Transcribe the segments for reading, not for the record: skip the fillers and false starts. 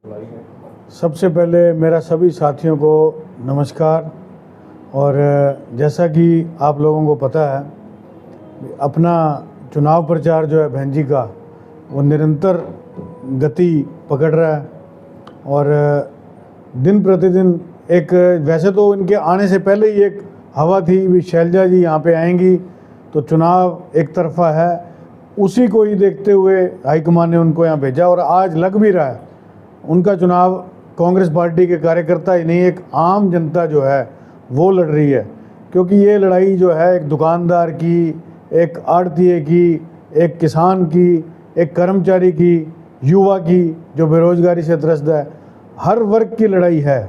सबसे पहले मेरा सभी साथियों को नमस्कार। और जैसा कि आप लोगों को पता है, अपना चुनाव प्रचार जो है बहन जी का, वो निरंतर गति पकड़ रहा है। और दिन प्रतिदिन एक, वैसे तो इनके आने से पहले ही एक हवा थी भी शैलजा जी यहाँ पे आएंगी तो चुनाव एक तरफा है, उसी को ही देखते हुए हाईकमान ने उनको यहाँ भेजा। और आज लग भी रहा है उनका चुनाव कांग्रेस पार्टी के कार्यकर्ता ही नहीं, एक आम जनता जो है वो लड़ रही है। क्योंकि ये लड़ाई जो है एक दुकानदार की, एक आड़तीये की, एक किसान की, एक कर्मचारी की, युवा की जो बेरोजगारी से त्रस्त है, हर वर्ग की लड़ाई है।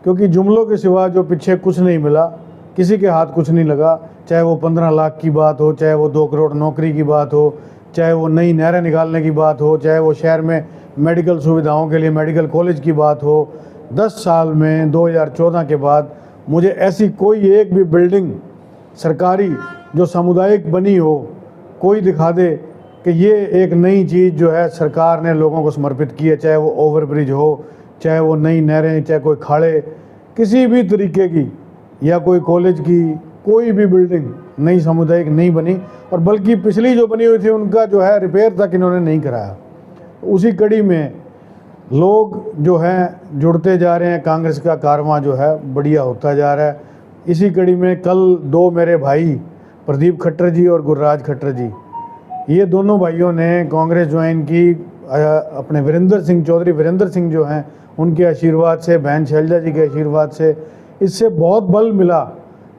क्योंकि जुमलों के सिवा जो पीछे कुछ नहीं मिला, किसी के हाथ कुछ नहीं लगा। चाहे वो 15 लाख की बात हो, चाहे वो 2 करोड़ नौकरी की बात हो, चाहे वो नई नहरें निकालने की बात हो, चाहे वो शहर में मेडिकल सुविधाओं के लिए मेडिकल कॉलेज की बात हो। 10 साल में 2014 के बाद मुझे ऐसी कोई एक भी बिल्डिंग सरकारी जो सामुदायिक बनी हो, कोई दिखा दे कि ये एक नई चीज़ जो है सरकार ने लोगों को समर्पित की है। चाहे वो ओवरब्रिज हो, चाहे वो नई नहरें, चाहे कोई खाड़े, किसी भी तरीके की, या कोई कॉलेज की कोई भी बिल्डिंग नई सामुदायिक नहीं बनी। और बल्कि पिछली जो बनी हुई थी उनका जो है रिपेयर तक इन्होंने नहीं कराया। उसी कड़ी में लोग जो हैं जुड़ते जा रहे हैं, कांग्रेस का कारवां जो है बढ़िया होता जा रहा है। इसी कड़ी में कल 2 मेरे भाई प्रदीप खट्टर जी और गुरराज खट्टर जी, ये दोनों भाइयों ने कांग्रेस ज्वाइन की अपने वीरेंद्र सिंह चौधरी, वीरेंद्र सिंह जो हैं उनके आशीर्वाद से, बहन शैलजा जी के आशीर्वाद से। इससे बहुत बल मिला।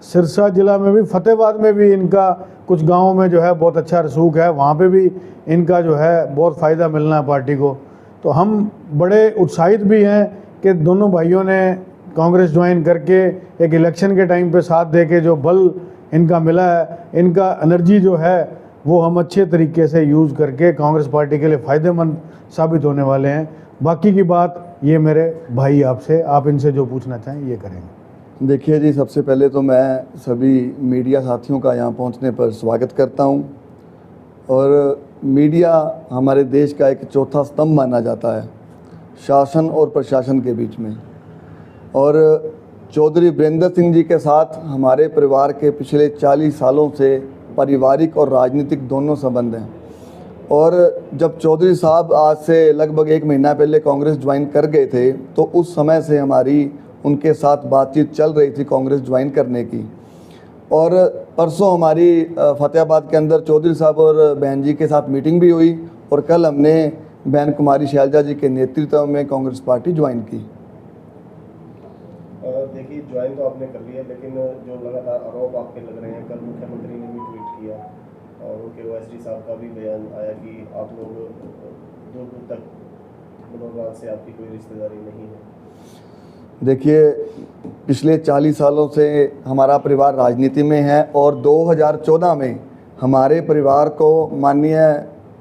सिरसा जिला में भी, फतेहाबाद में भी इनका कुछ गाँव में जो है बहुत अच्छा रसूख है, वहाँ पे भी इनका जो है बहुत फ़ायदा मिलना है पार्टी को। तो हम बड़े उत्साहित भी हैं कि दोनों भाइयों ने कांग्रेस ज्वाइन करके एक इलेक्शन के टाइम पे साथ दे के जो बल इनका मिला है, इनका एनर्जी जो है वो हम अच्छे तरीके से यूज़ करके कांग्रेस पार्टी के लिए फ़ायदेमंद साबित होने वाले हैं। बाकी की बात ये मेरे भाई आपसे, आप इनसे जो पूछना चाहें ये करेंगे। देखिए जी, सबसे पहले तो मैं सभी मीडिया साथियों का यहाँ पहुँचने पर स्वागत करता हूँ। और मीडिया हमारे देश का एक चौथा स्तंभ माना जाता है शासन और प्रशासन के बीच में। और चौधरी वीरेंद्र सिंह जी के साथ हमारे परिवार के पिछले 40 सालों से पारिवारिक और राजनीतिक दोनों संबंध हैं। और जब चौधरी साहब आज से लगभग 1 महीना पहले कांग्रेस ज्वाइन कर गए थे, तो उस समय से हमारी उनके साथ बातचीत चल रही थी कांग्रेस ज्वाइन करने की। और परसों हमारी फतेहाबाद के अंदर चौधरी साहब और बहन जी के साथ मीटिंग भी हुई। और कल हमने बहन कुमारी शैलजा जी के नेतृत्व में कांग्रेस पार्टी ज्वाइन की। देखिए, ज्वाइन तो आपने कर लिया, लेकिन जो लगातार आरोप आपके लग रहे हैं, कल मुख्यमंत्री ने भी ट्वीट किया और उनके ओएसडी साहब का भी बयान आया कि आप लोग दूर दूर तक मनोहर लाल से आपकी कोई रिश्तेदारी नहीं है। देखिए, पिछले 40 सालों से हमारा परिवार राजनीति में है और 2014 में हमारे परिवार को माननीय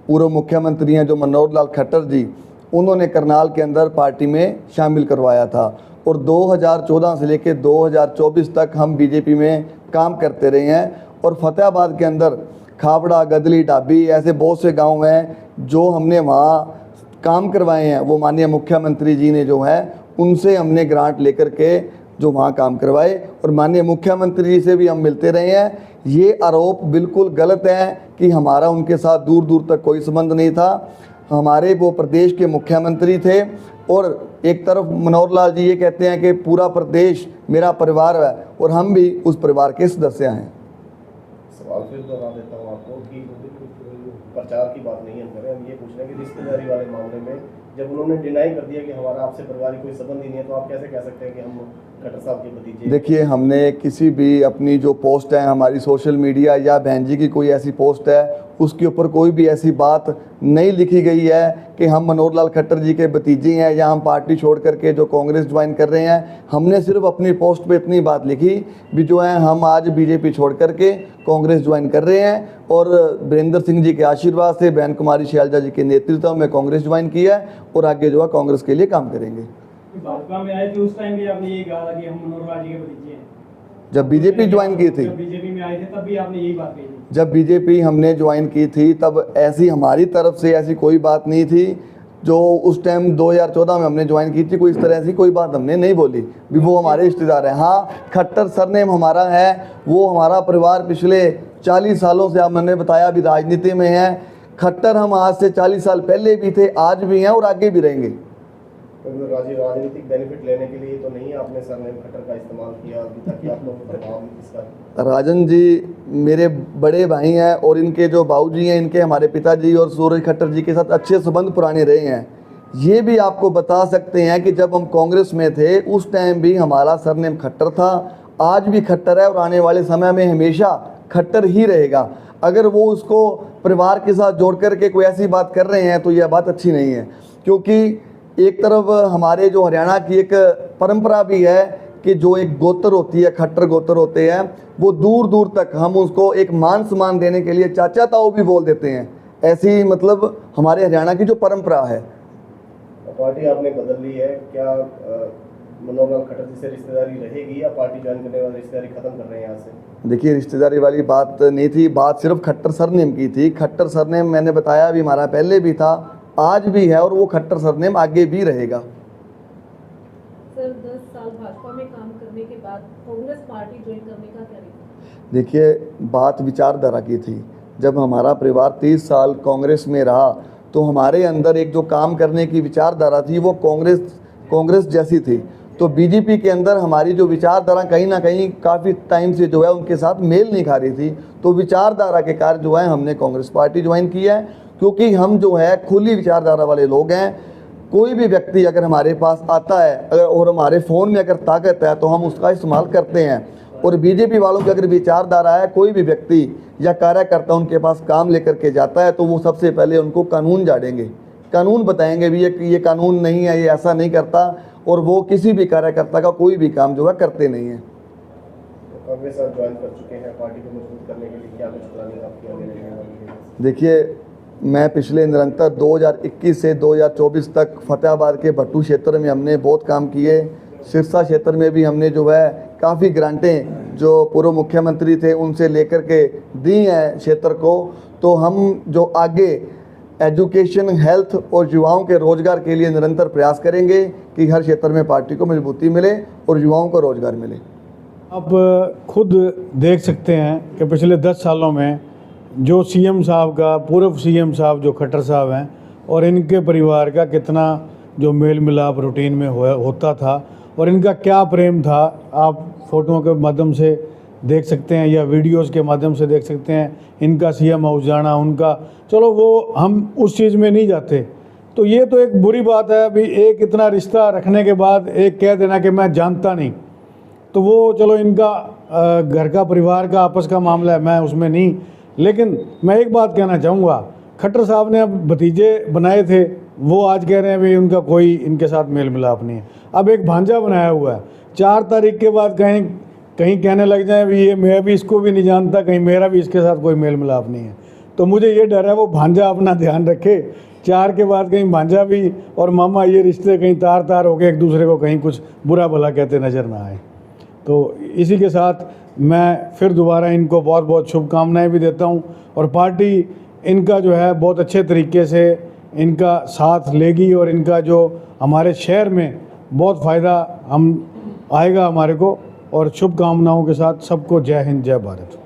पूर्व मुख्यमंत्री हैं जो मनोहर लाल खट्टर जी, उन्होंने करनाल के अंदर पार्टी में शामिल करवाया था। और 2014 से लेकर 2024 तक हम बीजेपी में काम करते रहे हैं। और फतेहाबाद के अंदर खाबड़ा, गदली, ढाबी, ऐसे बहुत से गाँव हैं जो हमने वहाँ काम करवाए हैं। वो माननीय मुख्यमंत्री जी ने जो है उनसे हमने ग्रांट लेकर के जो वहाँ काम करवाए, और माननीय मुख्यमंत्री जी से भी हम मिलते रहे हैं। ये आरोप बिल्कुल गलत है कि हमारा उनके साथ दूर दूर तक कोई संबंध नहीं था। हमारे वो प्रदेश के मुख्यमंत्री थे। और एक तरफ मनोहर लाल जी ये कहते हैं कि पूरा प्रदेश मेरा परिवार है, और हम भी उस परिवार के सदस्य हैं। सवाल फिर दोहरा देता हूँ आपको कि प्रचार की बात नहीं हम कर रहे, हम ये पूछ रहे हैं कि रिश्तेदारी वाले मामले में जब उन्होंने डिनाई कर दिया कि हमारा आपसे पारिवारिक कोई संबंध ही नहीं है, तो आप कैसे कह सकते हैं कि हम खट्टर साहब के भतीजे? देखिए, हमने किसी भी अपनी जो पोस्ट है हमारी सोशल मीडिया या बहन जी की कोई ऐसी पोस्ट है, उसके ऊपर कोई भी ऐसी बात नहीं लिखी गई है कि हम मनोहर लाल खट्टर जी के भतीजे हैं या हम पार्टी छोड़ करके जो कांग्रेस ज्वाइन कर रहे हैं। हमने सिर्फ अपनी पोस्ट पे इतनी बात लिखी भी जो है हम आज बीजेपी छोड़ करके कांग्रेस ज्वाइन कर रहे हैं, और वीरेंद्र सिंह जी के आशीर्वाद से बहन कुमारी शैलजा जी के नेतृत्व में कांग्रेस ज्वाइन किया है, और आगे जो है कांग्रेस के लिए काम करेंगे। भाजपा में आए थे उस टाइम भी आपने यही कहा था कि हम मनोहर लाल जी के भतीजे हैं। जब बीजेपी ज्वाइन की थी, जब बीजेपी में आए थे तब भी आपने यही बात कही थी। जब बीजेपी हमने ज्वाइन की थी तब ऐसी हमारी तरफ से ऐसी कोई बात नहीं थी। जो उस टाइम 2014 में हमने ज्वाइन की थी, कोई इस तरह से कोई बात हमने नहीं बोली भी वो हमारे रिश्तेदार हैं। हाँ, खट्टर सरनेम हमारा है, वो हमारा परिवार पिछले 40 सालों से, आप मैंने बताया, अभी राजनीति में है। खट्टर हम आज से 40 साल पहले भी थे, आज भी हैं और आगे भी रहेंगे। तो राजनीतिक बेनिफिट लेने के लिए तो नहीं आपने सरनेम खट्टर का इस्तेमाल किया अभी तक, आप लोग प्रभाव इसका? राजन जी मेरे बड़े भाई हैं और इनके जो बाबूजी हैं, इनके हमारे पिताजी और सूरज खट्टर जी के साथ अच्छे संबंध पुराने रहे हैं। ये भी आपको बता सकते हैं कि जब हम कांग्रेस में थे उस टाइम भी हमारा सरनेम खट्टर था, आज भी खट्टर है और आने वाले समय में हमेशा खट्टर ही रहेगा। अगर वो उसको परिवार के साथ जोड़ करके कोई ऐसी बात कर रहे हैं तो यह बात अच्छी नहीं है, क्योंकि एक तरफ हमारे जो हरियाणा की एक परंपरा भी है कि जो एक गोत्र होती है, खट्टर गोत्र होते हैं, वो दूर दूर तक हम उसको एक मान सम्मान देने के लिए चाचा ताऊ भी बोल देते हैं। ऐसी मतलब हमारे हरियाणा की जो परंपरा है। पार्टी आपने बदल ली है, क्या मनोहर लाल खट्टर जी से रिश्तेदारी रहेगी या पार्टी ज्वाइन करने वाली रिश्तेदारी खत्म कर रहे हैं यहाँ से? देखिए, रिश्तेदारी वाली बात नहीं थी, बात सिर्फ खट्टर सरनेम की थी। खट्टर सरनेम मैंने बताया भी हमारा पहले भी था, आज भी है और वो खट्टर सरनेम आगे भी रहेगा। सर 10 साल भाजपा में काम करने के बाद कांग्रेस पार्टी ज्वाइन करने का क्या रीज़न? देखिए, बात विचारधारा की थी। जब हमारा परिवार 30 साल कांग्रेस में रहा तो हमारे अंदर एक जो काम करने की विचारधारा थी वो कांग्रेस जैसी थी। तो बीजेपी के अंदर हमारी जो विचारधारा कहीं ना कहीं काफ़ी टाइम से जो है उनके साथ मेल नहीं खा रही थी। तो विचारधारा के कारण जो है हमने कांग्रेस पार्टी ज्वाइन की है, क्योंकि हम जो है खुली विचारधारा वाले लोग हैं। कोई भी व्यक्ति अगर हमारे पास आता है अगर और हमारे फ़ोन में अगर ताकत है तो हम उसका इस्तेमाल करते हैं। और बीजेपी वालों की अगर विचारधारा है, कोई भी व्यक्ति या कार्यकर्ता उनके पास काम लेकर के जाता है तो वो सबसे पहले उनको कानून झाड़ेंगे, कानून बताएंगे भी ये कानून नहीं है, ये ऐसा नहीं करता, और वो किसी भी कार्यकर्ता का कोई भी काम जो है करते नहीं है। कांग्रेस आप ज्वाइन कर चुके हैं, पार्टी को मजबूत करने के लिए क्या कुछ प्लानिंग आपकी आगे रहने वाली है? देखिए, मैं पिछले निरंतर 2021 से 2024 तक फतेहाबाद के भट्टू क्षेत्र में हमने बहुत काम किए। सिरसा क्षेत्र में भी हमने जो है काफ़ी ग्रांटें जो पूर्व मुख्यमंत्री थे उनसे लेकर के दी हैं क्षेत्र को। तो हम जो आगे एजुकेशन, हेल्थ और युवाओं के रोजगार के लिए निरंतर प्रयास करेंगे कि हर क्षेत्र में पार्टी को मजबूती मिले और युवाओं को रोजगार मिले। आप खुद देख सकते हैं कि पिछले 10 सालों में जो सीएम साहब का, पूर्व सीएम साहब जो खट्टर साहब हैं, और इनके परिवार का कितना जो मेल मिलाप रूटीन में होता था और इनका क्या प्रेम था, आप फोटोओं के माध्यम से देख सकते हैं या वीडियोस के माध्यम से देख सकते हैं। इनका सीएम हाउस जाना, उनका, चलो वो हम उस चीज़ में नहीं जाते। तो ये तो एक बुरी बात है अभी, एक इतना रिश्ता रखने के बाद एक कह देना कि मैं जानता नहीं, तो वो चलो इनका घर का, परिवार का, आपस का मामला है, मैं उसमें नहीं। लेकिन मैं एक बात कहना चाहूँगा, खट्टर साहब ने अब भतीजे बनाए थे, वो आज कह रहे हैं भाई उनका कोई इनके साथ मेल मिलाप नहीं है। अब एक भांजा बनाया हुआ है, 4 तारीख के बाद कहीं कहने लग जाए भी ये मैं भी इसको भी नहीं जानता, कहीं मेरा भी इसके साथ कोई मेल मिलाप नहीं है। तो मुझे ये डर है वो भांजा अपना ध्यान रखे, 4 के बाद कहीं भांजा भी और मामा ये रिश्ते कहीं तार हो के एक दूसरे को कहीं कुछ बुरा भला कहते नज़र ना आए। तो इसी के साथ मैं फिर दोबारा इनको बहुत बहुत शुभकामनाएं भी देता हूं, और पार्टी इनका जो है बहुत अच्छे तरीके से इनका साथ लेगी और इनका जो हमारे शहर में बहुत फ़ायदा आएगा हमारे को। और शुभकामनाओं के साथ सबको जय हिंद, जय भारत।